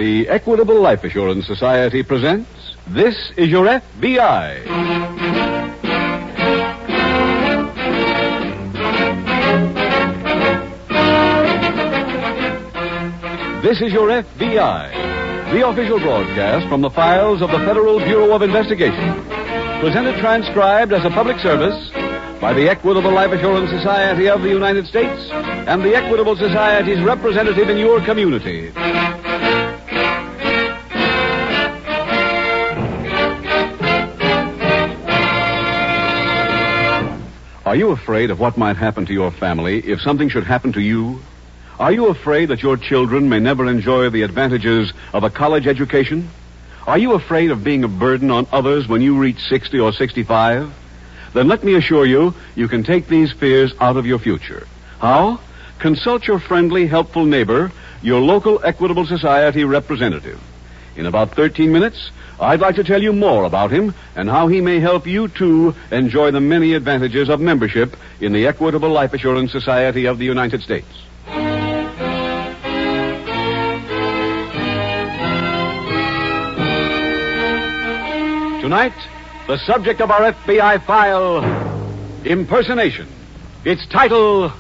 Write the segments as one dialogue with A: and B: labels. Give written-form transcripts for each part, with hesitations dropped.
A: The Equitable Life Assurance Society presents This Is Your F.B.I. This is Your F.B.I., the official broadcast from the files of the Federal Bureau of Investigation. Presented transcribed as a public service by the Equitable Life Assurance Society of the United States and the Equitable Society's representative in your community. Are you afraid of what might happen to your family if something should happen to you? Are you afraid that your children may never enjoy the advantages of a college education? Are you afraid of being a burden on others when you reach 60 or 65? Then let me assure you, you can take these fears out of your future. How? Consult your friendly, helpful neighbor, your local Equitable Society representative. In about 13 minutes, I'd like to tell you more about him and how he may help you, too, enjoy the many advantages of membership in the Equitable Life Assurance Society of the United States. Tonight, the subject of our FBI file, impersonation. Its title,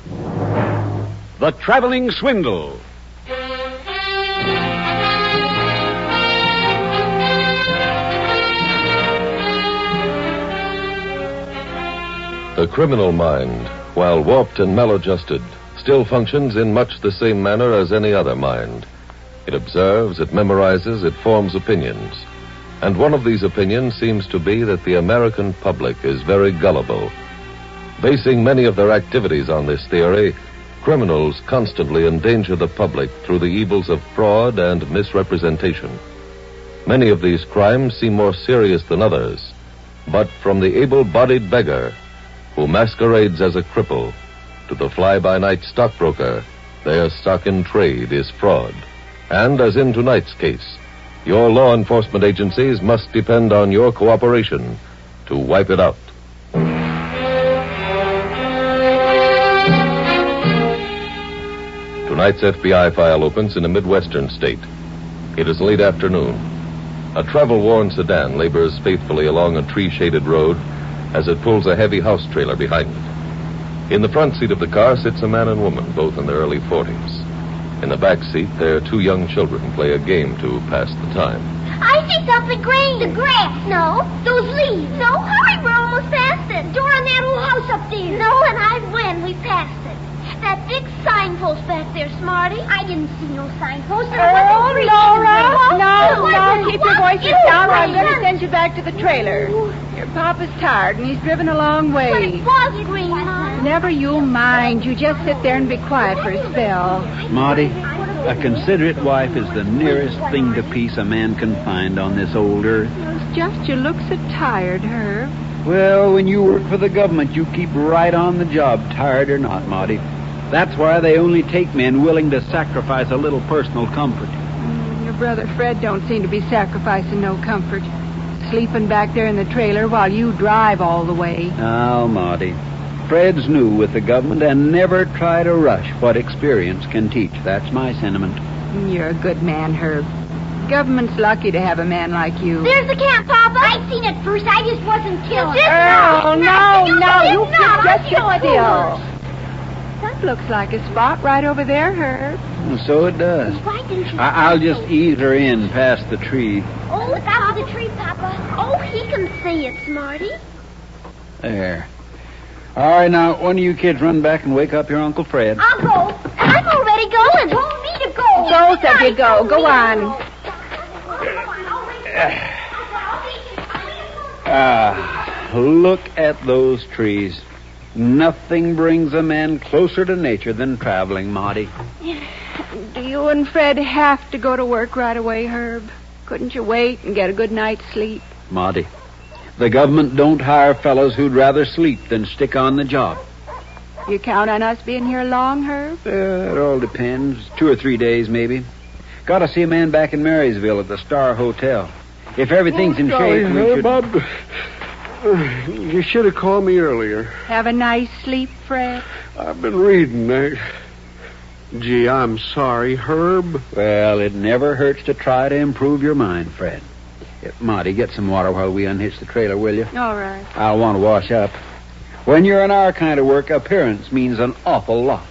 A: The Traveling Swindle.
B: The criminal mind, while warped and maladjusted, still functions in much the same manner as any other mind. It observes, it memorizes, it forms opinions. And one of these opinions seems to be that the American public is very gullible. Basing many of their activities on this theory, criminals constantly endanger the public through the evils of fraud and misrepresentation. Many of these crimes seem more serious than others, but from the able-bodied beggar who masquerades as a cripple to the fly-by-night stockbroker, their stock in trade is fraud. And as in tonight's case, your law enforcement agencies must depend on your cooperation to wipe it out. Tonight's FBI file opens in a Midwestern state. It is late afternoon. A travel-worn sedan labors faithfully along a tree-shaded road as it pulls a heavy house trailer behind it. In the front seat of the car sits a man and woman, both in their early 40s. In the back seat, their two young children play a game to pass the time.
C: I see something green. The grass. No. Those leaves. No. Hurry, we're almost past it. Door on that old house up there. No, and I win. We passed it. That big signpost back there, Smarty. I didn't see no signpost.
D: Oh, Laura. No, keep your voices down or I'm going to send you back to the trailer. Your papa's tired and he's driven a long way.
C: But it was green, Mom.
D: Never you mind. You just sit there and be quiet for a spell.
E: Marty, a considerate wife is the nearest thing to peace a man can find on this old earth.
D: It's just you look so tired, Herb.
E: Well, when you work for the government, you keep right on the job, tired or not, Marty. That's why they only take men willing to sacrifice a little personal comfort.
D: Your brother Fred don't seem to be sacrificing no comfort. Sleeping back there in the trailer while you drive all the way.
E: Oh, Marty. Fred's new with the government and never try to rush what experience can teach. That's my sentiment.
D: You're a good man, Herb. Government's lucky to have a man like you.
C: There's the camp, Papa. I seen it first. I just wasn't killed.
D: You just sit still. That looks like a spot right over there, Herb.
E: So it does.
C: Why didn't you...
E: I'll just ease her in past the tree.
C: Oh, look out for the tree, Papa. Oh, he can see it, Smarty.
E: There. All right, now, one of you kids run back and wake up your Uncle Fred.
C: I'll go. I'm already going. Told me to go.
D: Both of you go. Go on.
E: Look at those trees. Nothing brings a man closer to nature than traveling, Marty.
D: Do you and Fred have to go to work right away, Herb? Couldn't you wait and get a good night's sleep?
E: Marty, the government don't hire fellows who'd rather sleep than stick on the job.
D: You count on us being here long, Herb?
E: It all depends. 2 or 3 days, maybe. Got to see a man back in Marysville at the Star Hotel. If everything's in shape, we should...
F: Bob, you should have called me earlier.
D: Have a nice sleep, Fred?
F: I've been reading. Gee, I'm sorry, Herb.
E: Well, it never hurts to try to improve your mind, Fred. Monty, get some water while we unhitch the trailer, will you?
D: All right.
E: I'll want to wash up. When you're in our kind of work, appearance means an awful lot.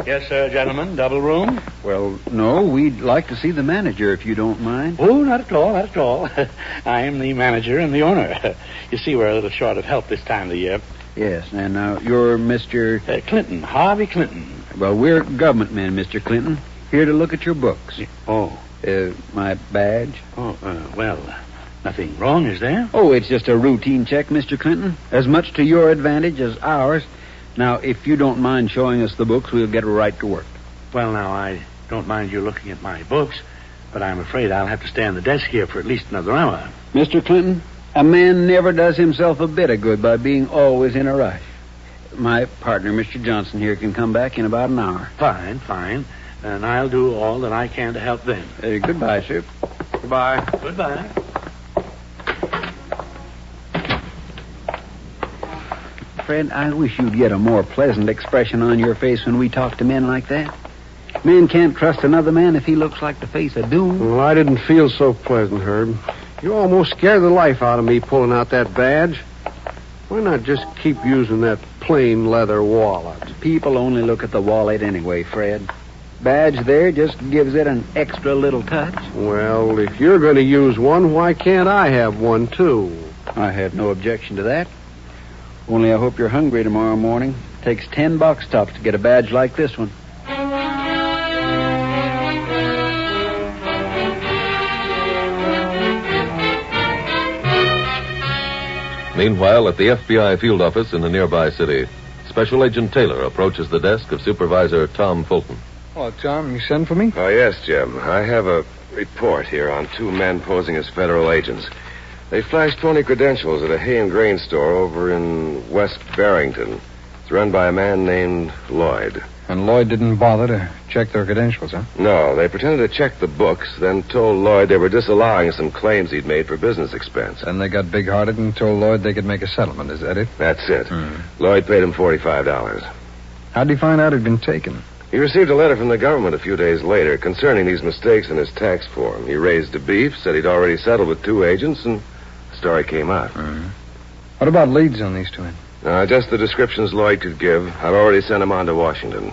G: Yes, sir, gentlemen. Double room?
E: Well, no, we'd like to see the manager, if you don't mind.
G: Oh, not at all, not at all. I am the manager and the owner. You see, we're a little short of help this time of the year.
E: Yes, and you're Mr.
G: Clinton, Harvey Clinton.
E: Well, we're government men, Mr. Clinton. Here to look at your books.
G: Oh.
E: My badge?
G: Oh, well, nothing wrong, is there?
E: Oh, it's just a routine check, Mr. Clinton. As much to your advantage as ours. Now, if you don't mind showing us the books, we'll get right to work.
G: Well, now, I don't mind you looking at my books, but I'm afraid I'll have to stay on the desk here for at least another hour.
E: Mr. Clinton, a man never does himself a bit of good by being always in a rush. My partner, Mr. Johnson, here can come back in about an hour.
G: Fine. And I'll do all that I can to help them.
E: Goodbye, sir.
F: Goodbye.
G: Goodbye.
E: Fred, I wish you'd get a more pleasant expression on your face when we talk to men like that. Men can't trust another man if he looks like the face of doom.
F: Well, I didn't feel so pleasant, Herb. You almost scared the life out of me pulling out that badge. Why not just keep using that plain leather wallet?
E: People only look at the wallet anyway, Fred. Badge there just gives it an extra little touch.
F: Well, if you're going to use one, why can't I have one, too?
E: I have no objection to that. Only I hope you're hungry tomorrow morning. Takes 10 box tops to get a badge like this one.
B: Meanwhile, at the F.B.I. field office in the nearby city, Special Agent Taylor approaches the desk of Supervisor Tom Fulton.
H: Oh, Tom, you sent for me?
I: Oh, yes, Jim. I have a report here on 2 men posing as federal agents. They flashed phony credentials at a hay and grain store over in West Barrington. It's run by a man named Lloyd.
H: And Lloyd didn't bother to check their credentials, huh?
I: No, they pretended to check the books, then told Lloyd they were disallowing some claims he'd made for business expense.
H: Then they got big-hearted and told Lloyd they could make a settlement. Is that it?
I: That's it. Lloyd paid him $45.
H: How'd he find out it'd been taken?
I: He received a letter from the government a few days later concerning these mistakes in his tax form. He raised a beef, said he'd already settled with 2 agents, and the story came out.
H: What about leads on these 2 men?
I: Just the descriptions Lloyd could give. I've already sent him on to Washington.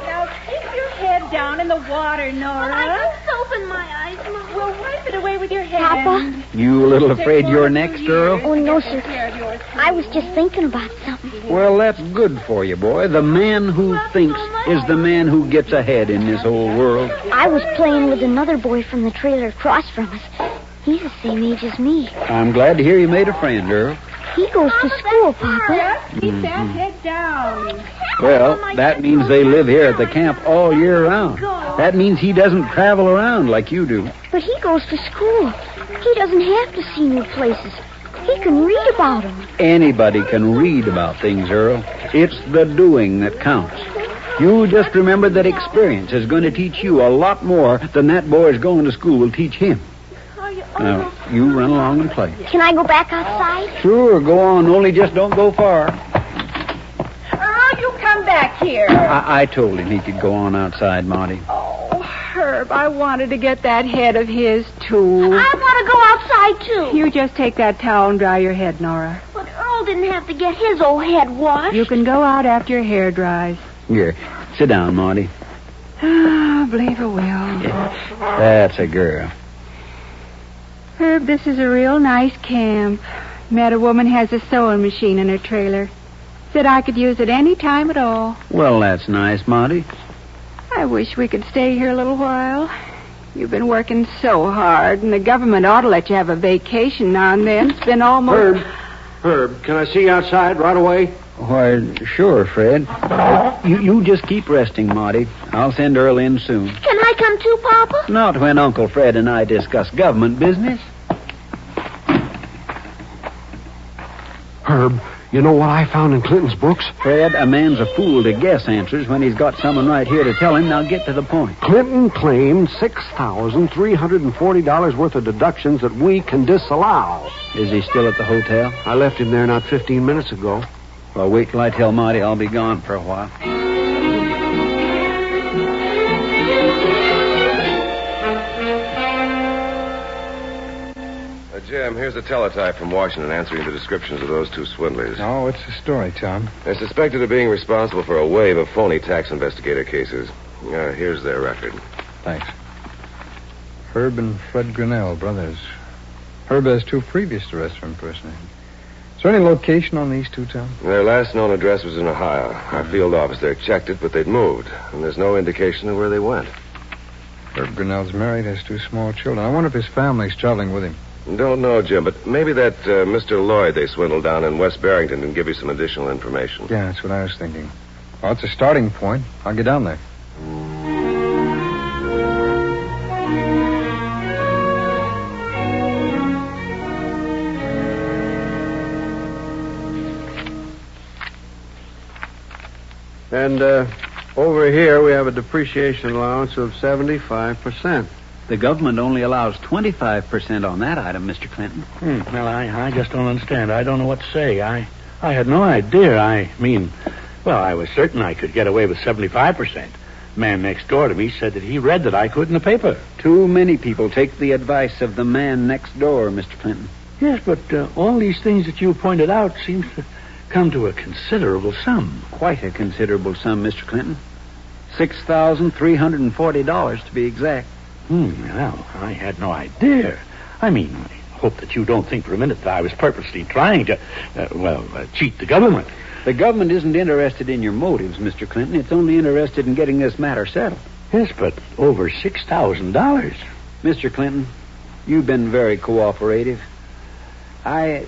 D: Now, keep your head down in the water, Nora.
C: I got soap in my eyes, Mom.
D: Well, wipe it away with your hand.
C: Papa?
E: You a little afraid you're next, Earl?
C: Oh, no, sir. I was just thinking about something.
E: Well, that's good for you, boy. The man who thinks is the man who gets ahead in this whole world.
C: I was playing with another boy from the trailer across from us. He's the same age as me.
E: I'm glad to hear you made a friend, Earl.
C: He goes to school, Papa.
D: Keep that head down.
E: Well, that means they live here at the camp all year round. That means he doesn't travel around like you do.
C: But he goes to school. He doesn't have to see new places. He can read about them.
E: Anybody can read about things, Earl. It's the doing that counts. You just remember that experience is going to teach you a lot more than that boy's going to school will teach him. Now, you run along and play.
C: Can I go back outside?
E: Sure, go on. Only just don't go far.
D: Earl, you come back here.
E: I told him he could go on outside, Monty.
D: Oh, Herb, I wanted to get that head of his, too.
C: I want to go outside, too.
D: You just take that towel and dry your head, Nora.
C: But Earl didn't have to get his old head washed.
D: You can go out after your hair dries.
E: Here, sit down, Monty.
D: I believe I will.
E: Yeah, that's a girl.
D: Herb, this is a real nice camp. Met a woman has a sewing machine in her trailer. Said I could use it any time at all.
E: Well, that's nice, Monty.
D: I wish we could stay here a little while. You've been working so hard, and the government ought to let you have a vacation now and then. It's been almost...
F: Herb, can I see you outside right away?
E: Why, sure, Fred. You just keep resting, Monty. I'll send Earl in soon.
C: Can I come too, Papa?
E: Not when Uncle Fred and I discuss government business.
F: Herb, You know what I found in Clinton's books?
E: Fred, a man's a fool to guess answers when he's got someone right here to tell him. Now get to the point.
F: Clinton claimed $6,340 worth of deductions that we can disallow.
E: Is he still at the hotel?
F: I left him there not 15 minutes ago.
E: Well, wait till I tell Marty I'll be gone for a while.
I: Jim, here's a teletype from Washington answering the descriptions of those two swindlers.
H: Oh, what's the story, Tom?
I: They're suspected of being responsible for a wave of phony tax investigator cases. Here's their record.
H: Thanks. Herb and Fred Grinnell, brothers. Herb has 2 previous arrests for impersonating. Is there any location on these 2, Tom?
I: Their last known address was in Ohio. Our field office there checked it, but they'd moved. And there's no indication of where they went.
H: Herb Grinnell's married, has 2 small children. I wonder if his family's traveling with him.
I: Don't know, Jim, but maybe that Mr. Lloyd they swindled down in West Barrington can give you some additional information.
H: Yeah, that's what I was thinking. Well, it's a starting point. I'll get down there.
F: And over here we have a depreciation allowance of 75%.
E: The government only allows 25% on that item, Mr. Clinton.
G: Well, I just don't understand. I don't know what to say. I had no idea. I was certain I could get away with 75%. The man next door to me said that he read that I could in the paper.
E: Too many people take the advice of the man next door, Mr. Clinton.
G: Yes, but all these things that you pointed out seems to come to a considerable sum.
E: Quite a considerable sum, Mr. Clinton. $6,340 to be exact.
G: Well, I had no idea. I hope that you don't think for a minute that I was purposely trying to, cheat the government.
E: The government isn't interested in your motives, Mr. Clinton. It's only interested in getting this matter settled.
G: Yes, but over $6,000.
E: Mr. Clinton, you've been very cooperative. I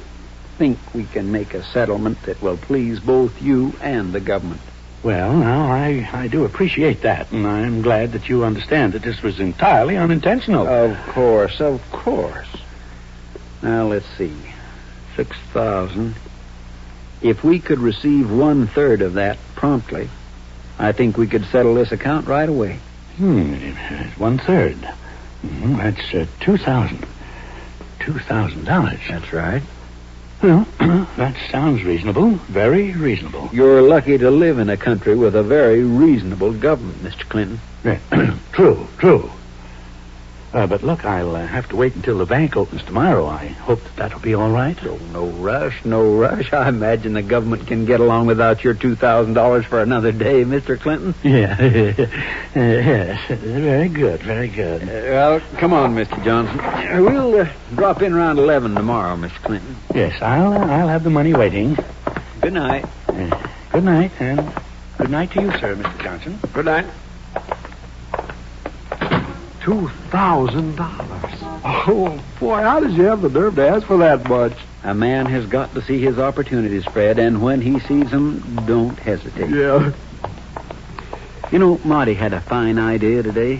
E: think we can make a settlement that will please both you and the government.
G: Well, now, I do appreciate that, and I'm glad that you understand that this was entirely unintentional.
E: Of course. Now, let's see. 6,000. If we could receive 1/3 of that promptly, I think we could settle this account right away.
G: 1/3. That's $2,000. $2,000.
E: That's right.
G: Well, that sounds reasonable. Very reasonable.
E: You're lucky to live in a country with a very reasonable government, Mr. Clinton.
G: True. But look, I'll have to wait until the bank opens tomorrow. I hope that'll be all right.
E: Oh, no rush. I imagine the government can get along without your $2,000 for another day, Mr. Clinton.
G: Yeah. Yes. Very good.
E: Well, come on, Mr. Johnson. We'll drop in around 11 tomorrow, Mr. Clinton.
G: Yes, I'll have the money waiting.
E: Good night.
G: Good night, and good night to you, sir, Mr. Johnson.
F: Good night. $2,000. Oh, boy, how did you have the nerve to ask for that much?
E: A man has got to see his opportunities, Fred, and when he sees them, don't hesitate.
F: Yeah.
E: You know, Marty had a fine idea today.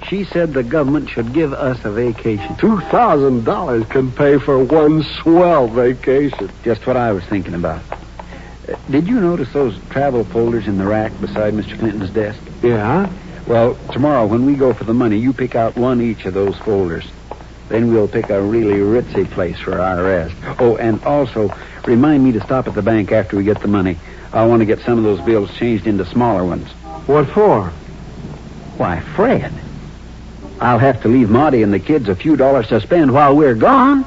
E: She said the government should give us a vacation.
F: $2,000 can pay for one swell vacation.
E: Just what I was thinking about. Did you notice those travel folders in the rack beside Mr. Clinton's desk?
F: Yeah?
E: Well, tomorrow when we go for the money, you pick out one each of those folders. Then we'll pick a really ritzy place for our rest. Oh, and also, remind me to stop at the bank after we get the money. I want to get some of those bills changed into smaller ones.
F: What for?
E: Why, Fred, I'll have to leave Marty and the kids a few dollars to spend while we're gone.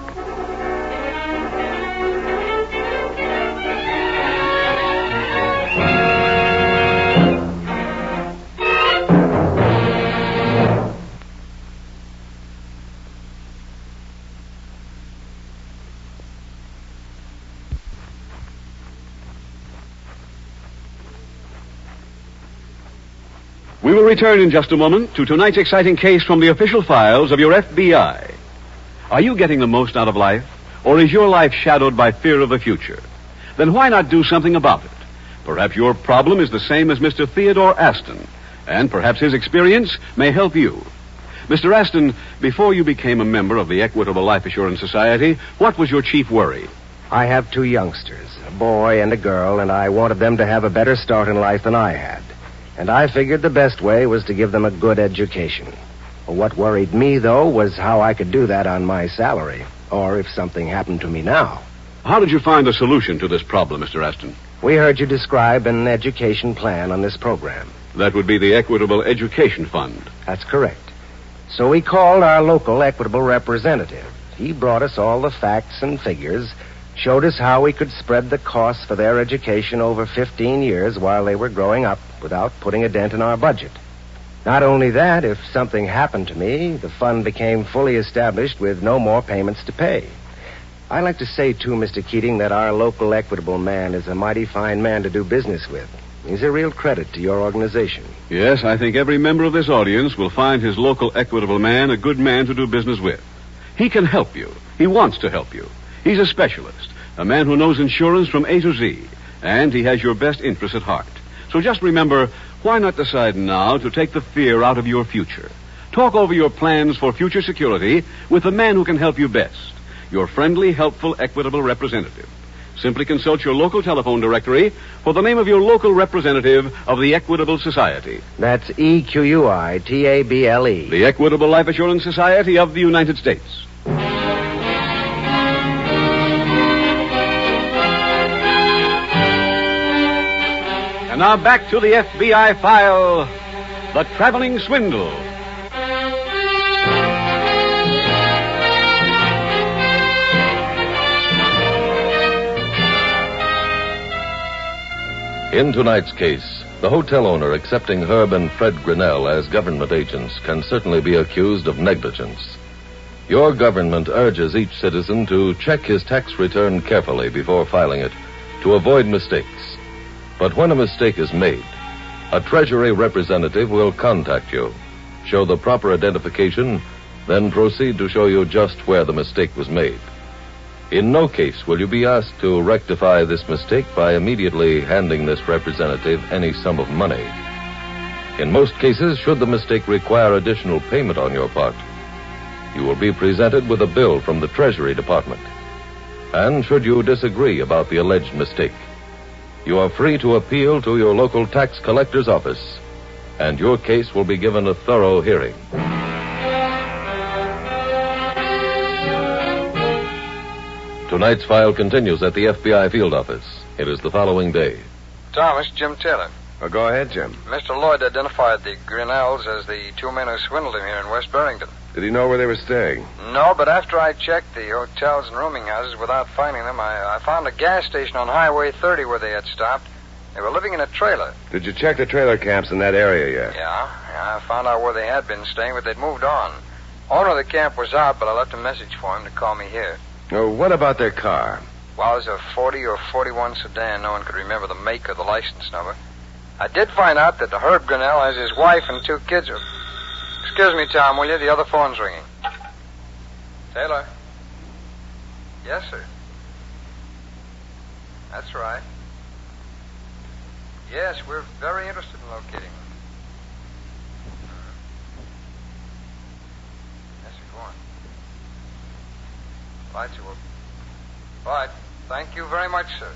A: We will return in just a moment to tonight's exciting case from the official files of your F.B.I. Are you getting the most out of life, or is your life shadowed by fear of the future? Then why not do something about it? Perhaps your problem is the same as Mr. Theodore Aston, and perhaps his experience may help you. Mr. Aston, before you became a member of the Equitable Life Assurance Society, what was your chief worry?
J: I have 2 youngsters, a boy and a girl, and I wanted them to have a better start in life than I had. And I figured the best way was to give them a good education. What worried me, though, was how I could do that on my salary, or if something happened to me now.
A: How did you find a solution to this problem, Mr. Aston?
J: We heard you describe an education plan on this program.
A: That would be the Equitable Education Fund.
J: That's correct. So we called our local Equitable representative. He brought us all the facts and figures, showed us how we could spread the costs for their education over 15 years while they were growing up without putting a dent in our budget. Not only that, if something happened to me, the fund became fully established with no more payments to pay. I like to say, too, Mr. Keating, that our local Equitable man is a mighty fine man to do business with. He's a real credit to your organization.
A: Yes, I think every member of this audience will find his local Equitable man a good man to do business with. He can help you. He wants to help you. He's a specialist, a man who knows insurance from A to Z, and he has your best interests at heart. So just remember, why not decide now to take the fear out of your future? Talk over your plans for future security with the man who can help you best, your friendly, helpful, Equitable representative. Simply consult your local telephone directory for the name of your local representative of the Equitable Society.
J: That's EQUITABLE.
A: The Equitable Life Assurance Society of the United States. And now back to the FBI file, The Traveling Swindle.
B: In tonight's case, the hotel owner accepting Herb and Fred Grinnell as government agents can certainly be accused of negligence. Your government urges each citizen to check his tax return carefully before filing it to avoid mistakes. But when a mistake is made, a Treasury representative will contact you, show the proper identification, then proceed to show you just where the mistake was made. In no case will you be asked to rectify this mistake by immediately handing this representative any sum of money. In most cases, should the mistake require additional payment on your part, you will be presented with a bill from the Treasury Department. And should you disagree about the alleged mistake, you are free to appeal to your local tax collector's office, and your case will be given a thorough hearing. Tonight's file continues at the FBI field office. It is the following day.
H: Thomas, Jim Taylor.
I: Oh, go ahead, Jim.
H: Mr. Lloyd identified the Grinnells as the 2 men who swindled him here in West Barrington.
I: Did he know where they were staying?
H: No, but after I checked the hotels and rooming houses without finding them, I found a gas station on Highway 30 where they had stopped. They were living in a trailer.
I: Did you check the trailer camps in that area yet?
H: Yeah, I found out where they had been staying, but they'd moved on. Owner of the camp was out, but I left a message for him to call me here.
I: Oh, what about their car?
H: Well, it was a 40 or 41 sedan. No one could remember the make or the license number. I did find out that the Herb Grinnell has his wife and 2 kids. Excuse me, Tom, will you? The other phone's ringing. Taylor? Yes, sir. That's right. Yes, we're very interested in locating them. Yes, sir, go on. Right, sir. Right. Thank you very much, sir.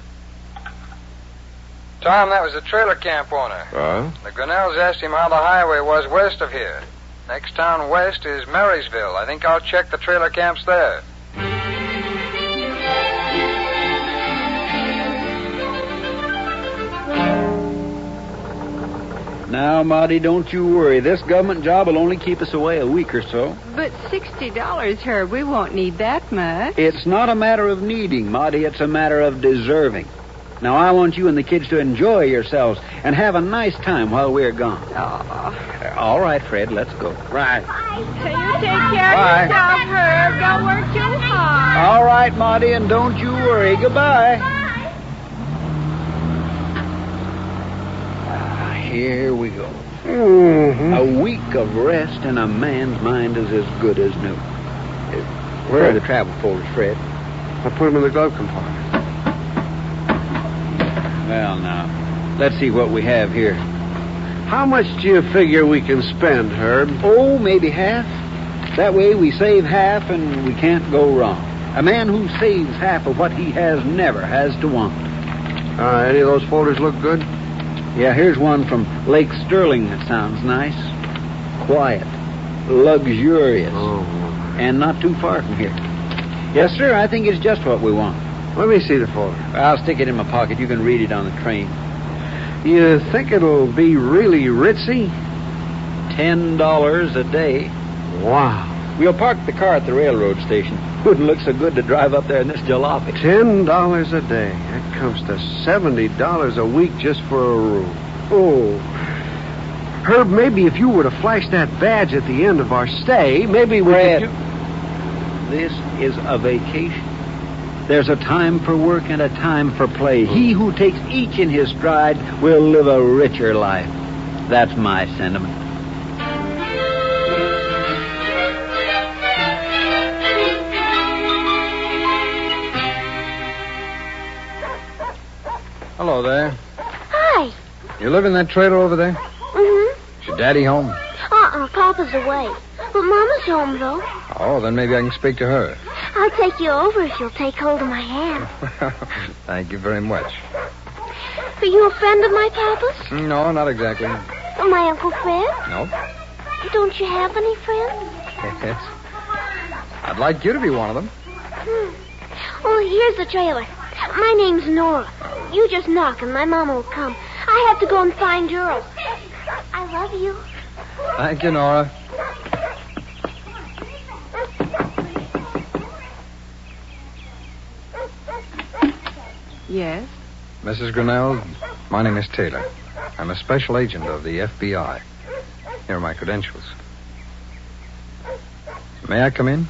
H: Tom, that was the trailer camp owner. The Grinnells asked him how the highway was west of here. Next town west is Marysville. I think I'll check the trailer camps there.
E: Now, Marty, don't you worry. This government job will only keep us away a week or so.
D: But $60, Herb, we won't need that much.
E: It's not a matter of needing, Marty. It's a matter of deserving. Now, I want you and the kids to enjoy yourselves and have a nice time while we're gone.
D: Oh.
E: All right, Fred, let's go. Right.
D: So you take care of yourself, Herb. Don't work too hard.
E: All right, Marty, and don't you worry. Goodbye. Here we go.
F: Mm-hmm.
E: A week of rest and a man's mind is as good as new. Where are the travel folders, Fred?
F: I put them in the glove compartment.
E: Well, now, let's see what we have here.
F: How much do you figure we can spend, Herb?
E: Oh, maybe half. That way we save half and we can't go wrong. A man who saves half of what he has never has to want.
F: Any of those folders look good?
E: Yeah, here's one from Lake Sterling that sounds nice. Quiet. Luxurious.
F: Oh.
E: And not too far from here. Yes, sir, I think it's just what we want.
F: Let me see the folder.
E: I'll stick it in my pocket. You can read it on the train.
F: You think it'll be really ritzy?
E: $10 a day.
F: Wow.
E: We'll park the car at the railroad station. Wouldn't look so good to drive up there in this jalopy.
F: $10 a day. That comes to $70 a week just for a room. Oh. Herb, maybe if you were to flash that badge at the end of our stay, maybe we
E: Fred,
F: could...
E: this is a vacation. There's a time for work and a time for play. He who takes each in his stride will live a richer life. That's my sentiment.
K: Hello there.
C: Hi.
K: You live in that trailer over there?
C: Mm-hmm.
K: Is your daddy home?
C: Papa's away. But Mama's home, though.
K: Oh, then maybe I can speak to her.
C: I'll take you over if you'll take hold of my hand.
K: Thank you very much.
C: Are you a friend of my Papa's?
K: No, not exactly.
C: My Uncle Fred?
K: No.
C: Don't you have any friends?
K: Yes. I'd like you to be one of them.
C: Oh, here's the trailer. My name's Nora. You just knock and my Mama will come. I have to go and find Earl. I love you.
K: Thank you, Nora.
D: Yes?
K: Mrs. Grinnell, my name is Taylor. I'm a special agent of the F.B.I. Here are my credentials. May I come in?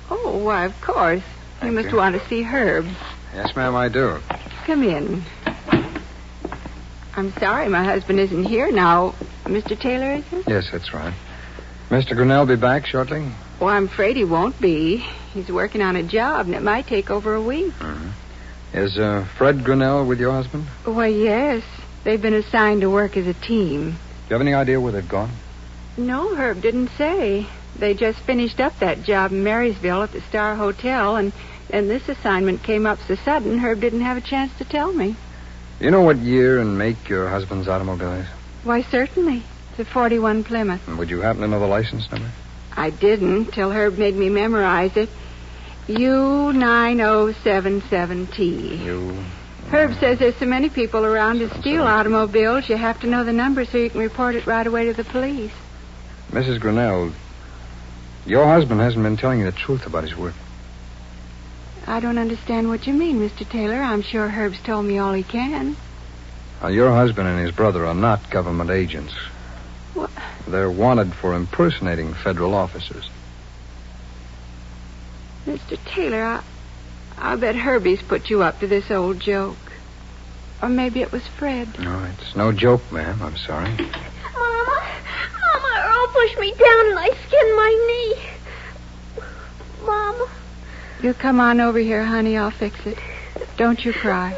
D: Oh, why, of course.
K: Thank
D: you must
K: you.
D: want to see Herb.
K: Yes, ma'am, I do.
D: Come in. I'm sorry my husband isn't here now. Mr. Taylor, is it?
K: Yes, that's right. Mr. Grinnell be back shortly?
D: Well, I'm afraid he won't be. He's working on a job, and it might take over a week.
K: Mm-hmm. Is Fred Grinnell with your husband?
D: Why, yes. They've been assigned to work as a team.
K: Do you have any idea where they've gone?
D: No, Herb didn't say. They just finished up that job in Marysville at the Star Hotel, and this assignment came up so sudden, Herb didn't have a chance to tell me.
K: Do you know what year and make your husband's automobile is?
D: Why, certainly. It's a 41 Plymouth.
K: And would you happen to know the license number?
D: I didn't till Herb made me memorize it. U9077T. Herb says there's so many people around to steal automobiles, you have to know the number so you can report it right away to the police.
K: Mrs. Grinnell, your husband hasn't been telling you the truth about his work.
D: I don't understand what you mean, Mr. Taylor. I'm sure Herb's told me all he can.
K: Your husband and his brother are not government agents.
D: What?
K: They're wanted for impersonating federal officers.
D: Mr. Taylor, I'll bet Herbie's put you up to this old joke. Or maybe it was Fred.
K: No, it's no joke, ma'am. I'm sorry.
C: Mama, Earl pushed me down and I skinned my knee. Mama.
D: You come on over here, honey. I'll fix it. Don't you cry.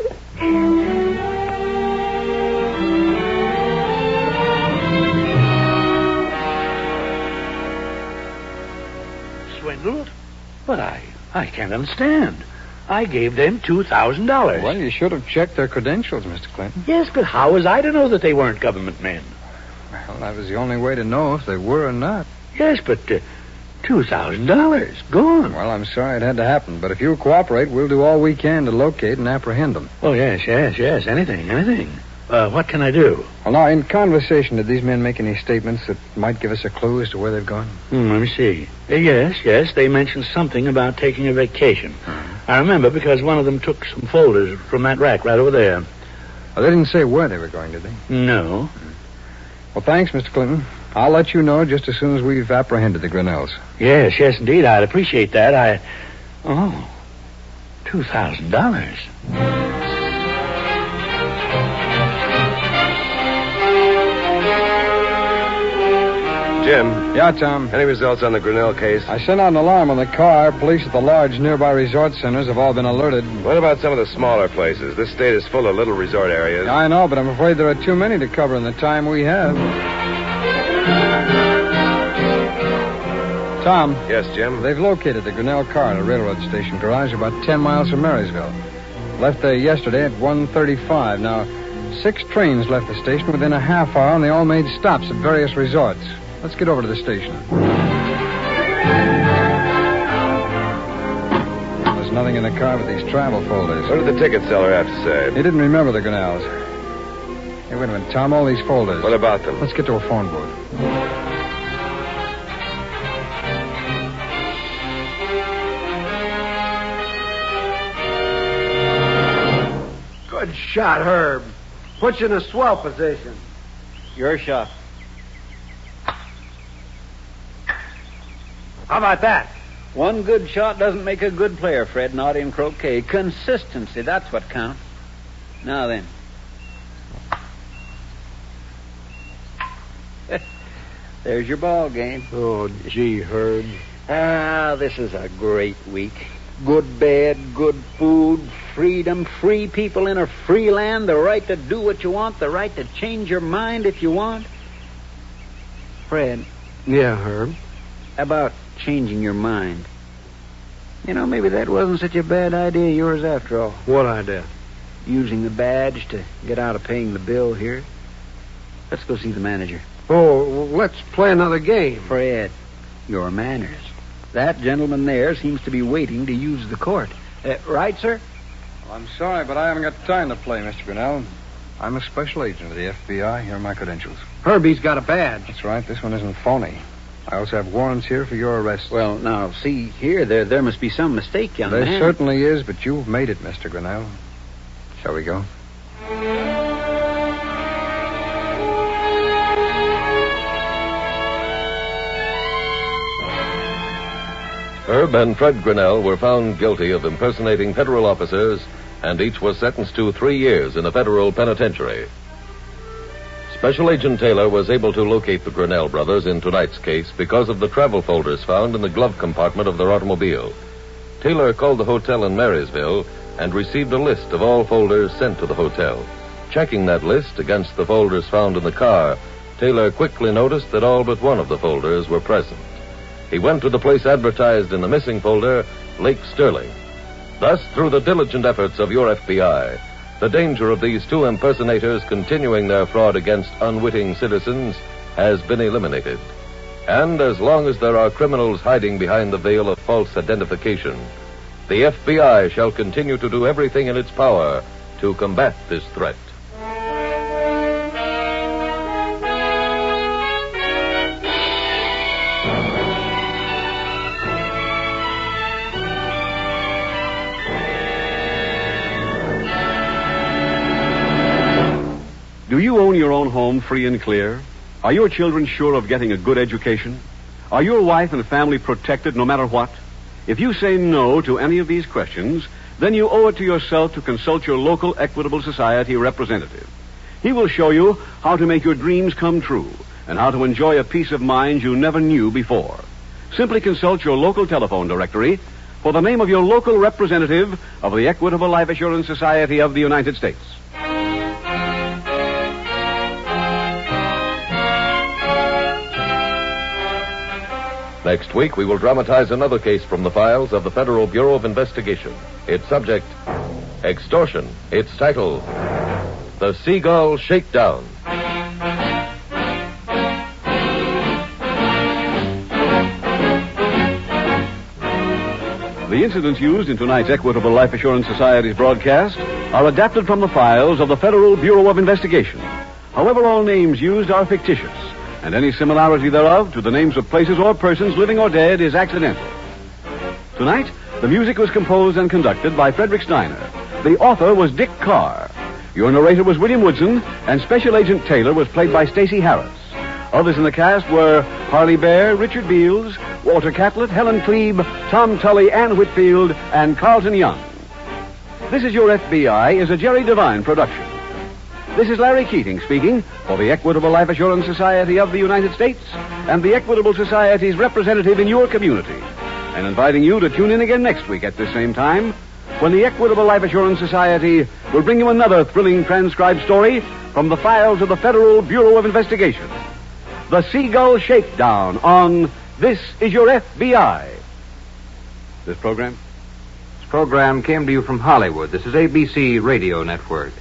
G: Swindle? But I can't understand. I gave them $2,000.
K: Well, you should have checked their credentials, Mr. Clinton.
G: Yes, but how was I to know that they weren't government men?
K: Well, that was the only way to know if they were or not.
G: Yes, but $2,000 gone.
K: Well, I'm sorry it had to happen, but if you'll cooperate, we'll do all we can to locate and apprehend them.
G: Oh, yes. Anything. What can I do?
K: Well, now, in conversation, did these men make any statements that might give us a clue as to where they've gone?
G: Let me see. Yes, they mentioned something about taking a vacation. I remember because one of them took some folders from that rack right over there.
K: Well, they didn't say where they were going, did they?
G: No.
K: Well, thanks, Mr. Clinton. I'll let you know just as soon as we've apprehended the Grinnells.
G: Yes, indeed. I'd appreciate that. $2,000.
I: Jim.
K: Yeah, Tom.
I: Any results on the Grinnell case?
K: I sent out an alarm on the car. Police at the large nearby resort centers have all been alerted.
I: What about some of the smaller places? This state is full of little resort areas.
K: I know, but I'm afraid there are too many to cover in the time we have. Tom.
I: Yes, Jim?
K: They've located the Grinnell car at a railroad station garage about 10 miles from Marysville. Left there yesterday at 1:35. Now, 6 trains left the station within a half hour, and they all made stops at various resorts. Let's get over to the station. There's nothing in the car but these travel folders.
I: What did the ticket seller have to say?
K: He didn't remember the Grinnells. Hey, wait a minute, Tom, all these folders.
I: What about them?
K: Let's get to a phone booth.
F: Good shot, Herb. Puts you in a swell position.
E: Your shot.
F: How about that?
E: One good shot doesn't make a good player, Fred, not in croquet. Consistency, that's what counts. Now then. There's your ball game.
F: Oh, gee, Herb.
E: This is a great week. Good bed, good food, freedom, free people in a free land, the right to do what you want, the right to change your mind if you want. Fred.
F: Yeah, Herb?
E: About changing your mind. You know, maybe that wasn't such a bad idea of yours after all.
F: What idea?
E: Using the badge to get out of paying the bill here. Let's go see the manager.
F: Oh, well, let's play another game.
E: Fred, your manners. That gentleman there seems to be waiting to use the court. Right, sir?
K: Well, I'm sorry, but I haven't got time to play, Mr. Grinnell. I'm a special agent of the F.B.I. Here are my credentials.
F: Herbie's got a badge.
K: That's right. This one isn't phony. I also have warrants here for your arrest.
E: Well, now, see here, there must be some mistake, young man.
K: There certainly is, but you've made it, Mr. Grinnell. Shall we go?
B: Herb and Fred Grinnell were found guilty of impersonating federal officers, and each was sentenced to 3 years in a federal penitentiary. Special Agent Taylor was able to locate the Grinnell brothers in tonight's case because of the travel folders found in the glove compartment of their automobile. Taylor called the hotel in Marysville and received a list of all folders sent to the hotel. Checking that list against the folders found in the car, Taylor quickly noticed that all but one of the folders were present. He went to the place advertised in the missing folder, Lake Sterling. Thus, through the diligent efforts of your FBI, the danger of these 2 impersonators continuing their fraud against unwitting citizens has been eliminated. And as long as there are criminals hiding behind the veil of false identification, the FBI shall continue to do everything in its power to combat this threat.
A: Do you own your own home free and clear? Are your children sure of getting a good education? Are your wife and family protected no matter what? If you say no to any of these questions, then you owe it to yourself to consult your local Equitable Society representative. He will show you how to make your dreams come true and how to enjoy a peace of mind you never knew before. Simply consult your local telephone directory for the name of your local representative of the Equitable Life Assurance Society of the United States.
B: Next week, we will dramatize another case from the files of the Federal Bureau of Investigation. Its subject, extortion. Its title, The Seagull Shakedown.
A: The incidents used in tonight's Equitable Life Assurance Society's broadcast are adapted from the files of the Federal Bureau of Investigation. However, all names used are fictitious, and any similarity thereof to the names of places or persons, living or dead, is accidental. Tonight, the music was composed and conducted by Frederick Steiner. The author was Dick Carr. Your narrator was William Woodson, and Special Agent Taylor was played by Stacy Harris. Others in the cast were Harley Bear, Richard Beals, Walter Catlett, Helen Klebe, Tom Tully, Ann Whitfield, and Carlton Young. This Is Your FBI is a Jerry Devine production. This is Larry Keating speaking for the Equitable Life Assurance Society of the United States and the Equitable Society's representative in your community, and inviting you to tune in again next week at this same time when the Equitable Life Assurance Society will bring you another thrilling transcribed story from the files of the Federal Bureau of Investigation. The Seagull Shakedown on
L: This is your F.B.I.
A: This program?
L: This program came to you from Hollywood. This is ABC Radio Network.